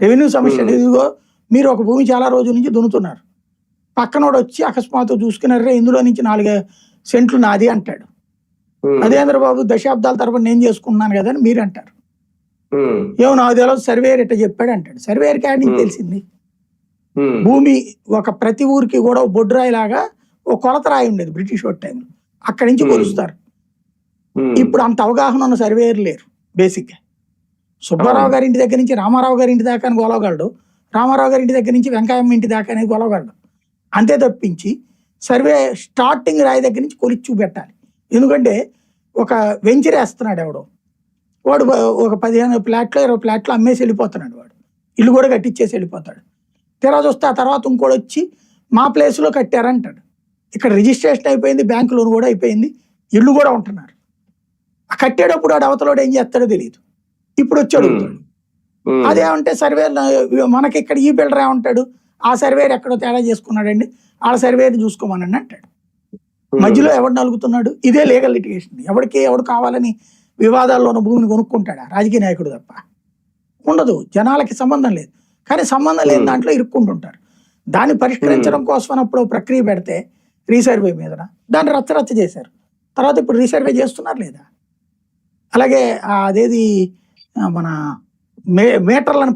Revenue సమస్య ఇదిగో మీరు ఒక భూమి చాలా రోజుల నుంచి దున్నుతున్నారు, పక్కనోడు వచ్చి అకస్మాత్తు చూసుకున్నారే ఇందులో నుంచి 4 సెంట్లు నాది అంటాడు. నరేంద్ర బాబు దశాబ్దాల తరబడి నేను చేసుకుంటున్నాను కదా అని మీరు అంటారు. ఏమో నాకు తెలియదు సర్వేయర్ ఇట్లా చెప్పాడు అంటాడు. సర్వేయర్ క్యాడ్ నుంచి తెలిసింది భూమి ఒక ప్రతి ఊరికి కూడా బొడ్రాయి లాగా ఒక కొలత రాయి ఉండేది బ్రిటిష్ టైంలో, అక్కడి నుంచి కొలుస్తారు. ఇప్పుడు అంత అవగాహన ఉన్న సర్వేయర్ లేరు. బేసిక్ గా సుబ్బారావు గారి ఇంటి దగ్గర నుంచి రామారావు గారి ఇంటి దాకా గొలవగలడు, రామారావు గారి ఇంటి దగ్గర నుంచి వెంకయ్యమ్మ ఇంటి దాకా అనేది గొలవగలడు. అంతే తప్పించి సర్వే స్టార్టింగ్ రాయి దగ్గర నుంచి కొలిచి చూపెట్టాలి. ఎందుకంటే ఒక వెంచర్ వేస్తున్నాడు ఎవడో, వాడు ఒక 15 ఫ్లాట్లో 20 ఫ్లాట్లో అమ్మేసి వెళ్ళిపోతున్నాడు, వాడు ఇల్లు కూడా కట్టించేసి వెళ్ళిపోతాడు. తెరా చూస్తే ఆ తర్వాత ఇంకోటి వచ్చి మా ప్లేస్లో కట్టారంటాడు. ఇక్కడ రిజిస్ట్రేషన్ అయిపోయింది, బ్యాంకు లోన్ కూడా అయిపోయింది, ఇల్లు కూడా ఉంటున్నారు. ఆ కట్టేటప్పుడు వాడు అవతలోడు ఏం చేస్తాడో తెలియదు, ఇప్పుడు వచ్చి అడుగుతాడు. అదేమంటే సర్వేర్ మనకి ఇక్కడ ఈ బిల్డర్ ఏమంటాడు, ఆ సర్వేర్ ఎక్కడో తేడా చేసుకున్నాడండి, వాళ్ళ సర్వేర్ చూసుకోమనండి అంటాడు. మధ్యలో ఎవడు నలుగుతున్నాడు? ఇదే లీగల్ లిటిగేషన్. ఎవడు కావాలని వివాదాల్లో ఉన్న భూమిని కొనుక్కుంటాడా? రాజకీయ నాయకుడు తప్ప ఉండదు. జనాలకి సంబంధం లేదు, కానీ సంబంధం లేని దాంట్లో ఇరుక్కుంటుంటారు. దాన్ని పరిష్కరించడం కోసం అప్పుడు ప్రక్రియ పెడితే రీసర్వే మీద దాన్ని రచ్చరచ్చ చేశారు. తర్వాత ఇప్పుడు రీసర్వే చేస్తున్నారు లేదా? అలాగే అదేది మన మీటర్లను